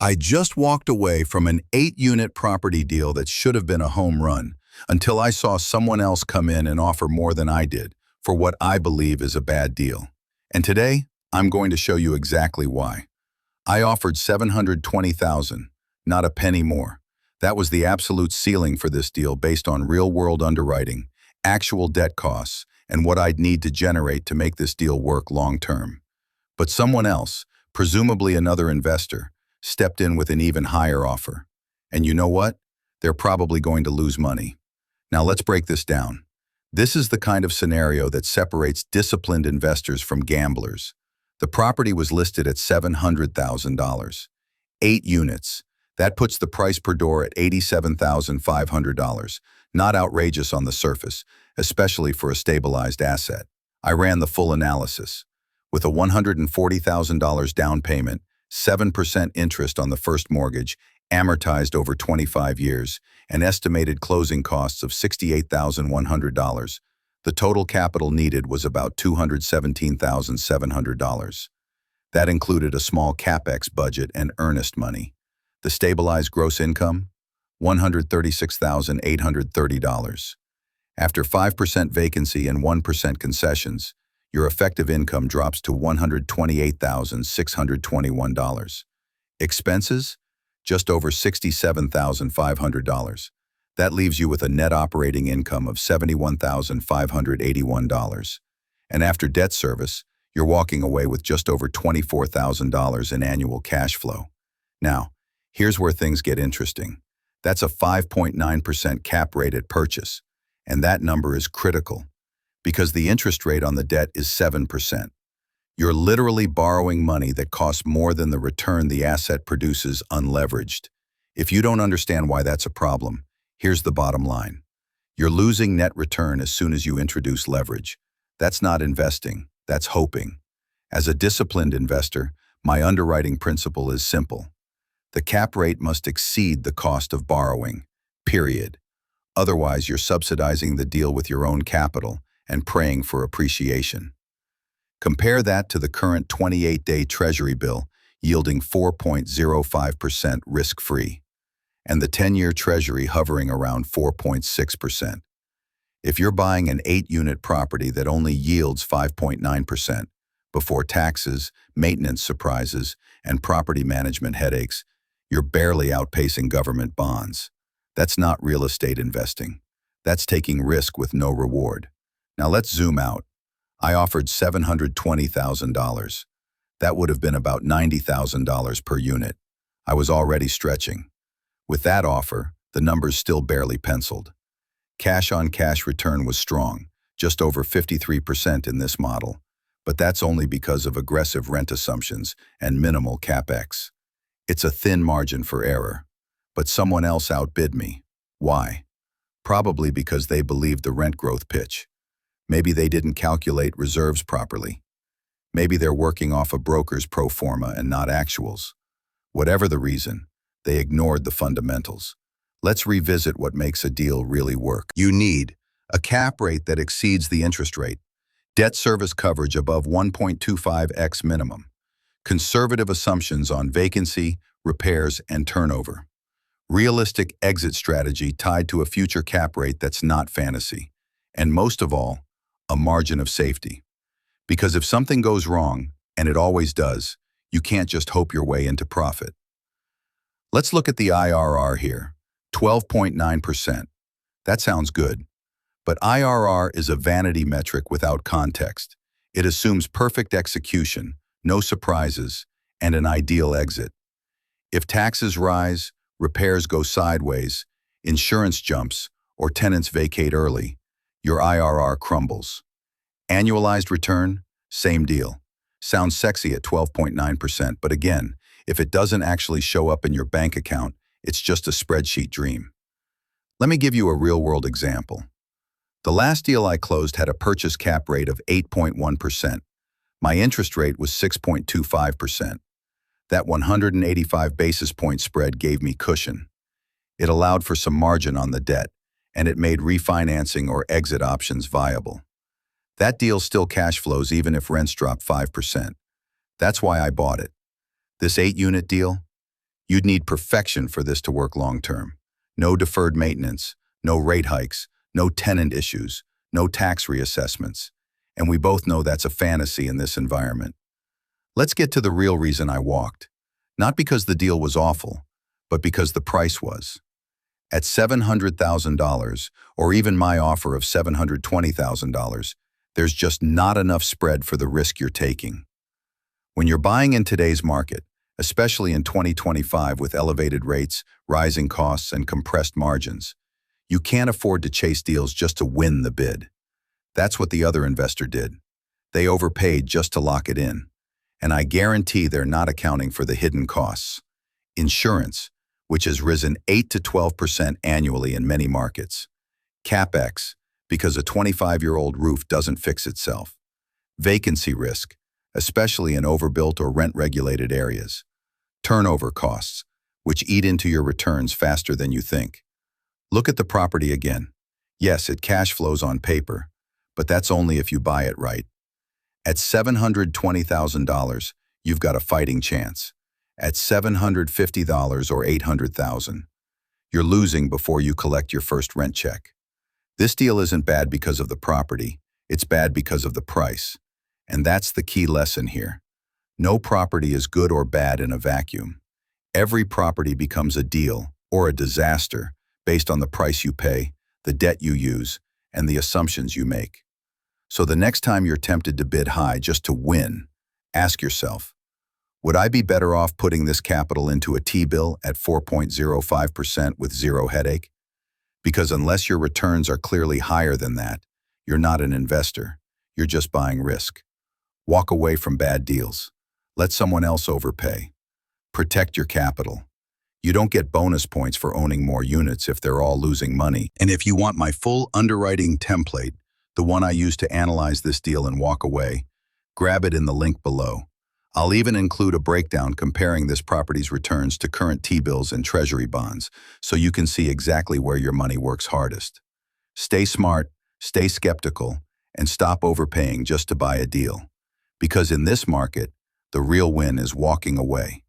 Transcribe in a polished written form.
I just walked away from an 8-unit property deal that should have been a home run until I saw someone else come in and offer more than I did for what I believe is a bad deal. And today, I'm going to show you exactly why. I offered $720,000, not a penny more. That was the absolute ceiling for this deal based on real-world underwriting, actual debt costs, and what I'd need to generate to make this deal work long-term. But someone else, presumably another investor, stepped in with an even higher offer. And you know what? They're probably going to lose money. Now let's break this down. This is the kind of scenario that separates disciplined investors from gamblers. The property was listed at $700,000. 8 units. That puts the price per door at $87,500. Not outrageous on the surface, especially for a stabilized asset. I ran the full analysis. With a $140,000 down payment, 7% interest on the first mortgage, amortized over 25 years, and estimated closing costs of $68,100, the total capital needed was about $217,700. That included a small CapEx budget and earnest money. The stabilized gross income? $136,830. After 5% vacancy and 1% concessions, your effective income drops to $128,621. Expenses? Just over $67,500. That leaves you with a net operating income of $71,581. And after debt service, you're walking away with just over $24,000 in annual cash flow. Now, here's where things get interesting. That's a 5.9% cap rate at purchase, and that number is critical because the interest rate on the debt is 7%. You're literally borrowing money that costs more than the return the asset produces unleveraged. If you don't understand why that's a problem, here's the bottom line. You're losing net return as soon as you introduce leverage. That's not investing, that's hoping. As a disciplined investor, my underwriting principle is simple. The cap rate must exceed the cost of borrowing, period. Otherwise, you're subsidizing the deal with your own capital and praying for appreciation. Compare that to the current 28-day Treasury bill yielding 4.05% risk-free, and the 10-year Treasury hovering around 4.6%. If you're buying an 8-unit property that only yields 5.9%, before taxes, maintenance surprises, and property management headaches, you're barely outpacing government bonds. That's not real estate investing. That's taking risk with no reward. Now let's zoom out. I offered $720,000. That would have been about $90,000 per unit. I was already stretching. With that offer, the numbers still barely penciled. Cash-on-cash return was strong, just over 53% in this model, but that's only because of aggressive rent assumptions and minimal CapEx. It's a thin margin for error, but someone else outbid me. Why? Probably because they believed the rent growth pitch. Maybe they didn't calculate reserves properly. Maybe they're working off a broker's pro forma and not actuals. Whatever the reason, they ignored the fundamentals. Let's revisit what makes a deal really work. You need a cap rate that exceeds the interest rate, debt service coverage above 1.25x minimum, conservative assumptions on vacancy, repairs, and turnover, realistic exit strategy tied to a future cap rate that's not fantasy, and most of all, a margin of safety. Because if something goes wrong, and it always does, you can't just hope your way into profit. Let's look at the IRR here, 12.9%. That sounds good. But IRR is a vanity metric without context. It assumes perfect execution, no surprises, and an ideal exit. If taxes rise, repairs go sideways, insurance jumps, or tenants vacate early, your IRR crumbles. Annualized return? Same deal. Sounds sexy at 12.9%, but again, if it doesn't actually show up in your bank account, it's just a spreadsheet dream. Let me give you a real-world example. The last deal I closed had a purchase cap rate of 8.1%. My interest rate was 6.25%. That 185 basis point spread gave me cushion. It allowed for some margin on the debt, and it made refinancing or exit options viable. That deal still cash flows even if rents drop 5%. That's why I bought it. This 8-unit deal? You'd need perfection for this to work long-term. No deferred maintenance, no rate hikes, no tenant issues, no tax reassessments. And we both know that's a fantasy in this environment. Let's get to the real reason I walked. Not because the deal was awful, but because the price was. At $700,000, or even my offer of $720,000, there's just not enough spread for the risk you're taking. When you're buying in today's market, especially in 2025 with elevated rates, rising costs, and compressed margins, you can't afford to chase deals just to win the bid. That's what the other investor did. They overpaid just to lock it in. And I guarantee they're not accounting for the hidden costs. Insurance, which has risen 8 to 12% annually in many markets. CapEx, because a 25-year-old roof doesn't fix itself. Vacancy risk, especially in overbuilt or rent-regulated areas. Turnover costs, which eat into your returns faster than you think. Look at the property again. Yes, it cash flows on paper, but that's only if you buy it right. At $720,000, you've got a fighting chance. At $750 or $800,000, you're losing before you collect your first rent check. This deal isn't bad because of the property, it's bad because of the price. And that's the key lesson here. No property is good or bad in a vacuum. Every property becomes a deal or a disaster based on the price you pay, the debt you use, and the assumptions you make. So the next time you're tempted to bid high just to win, ask yourself, would I be better off putting this capital into a T-bill at 4.05% with zero headache? Because unless your returns are clearly higher than that, you're not an investor. You're just buying risk. Walk away from bad deals. Let someone else overpay. Protect your capital. You don't get bonus points for owning more units if they're all losing money. And if you want my full underwriting template, the one I use to analyze this deal and walk away, grab it in the link below. I'll even include a breakdown comparing this property's returns to current T-bills and treasury bonds, so you can see exactly where your money works hardest. Stay smart, stay skeptical, and stop overpaying just to buy a deal. Because in this market, the real win is walking away.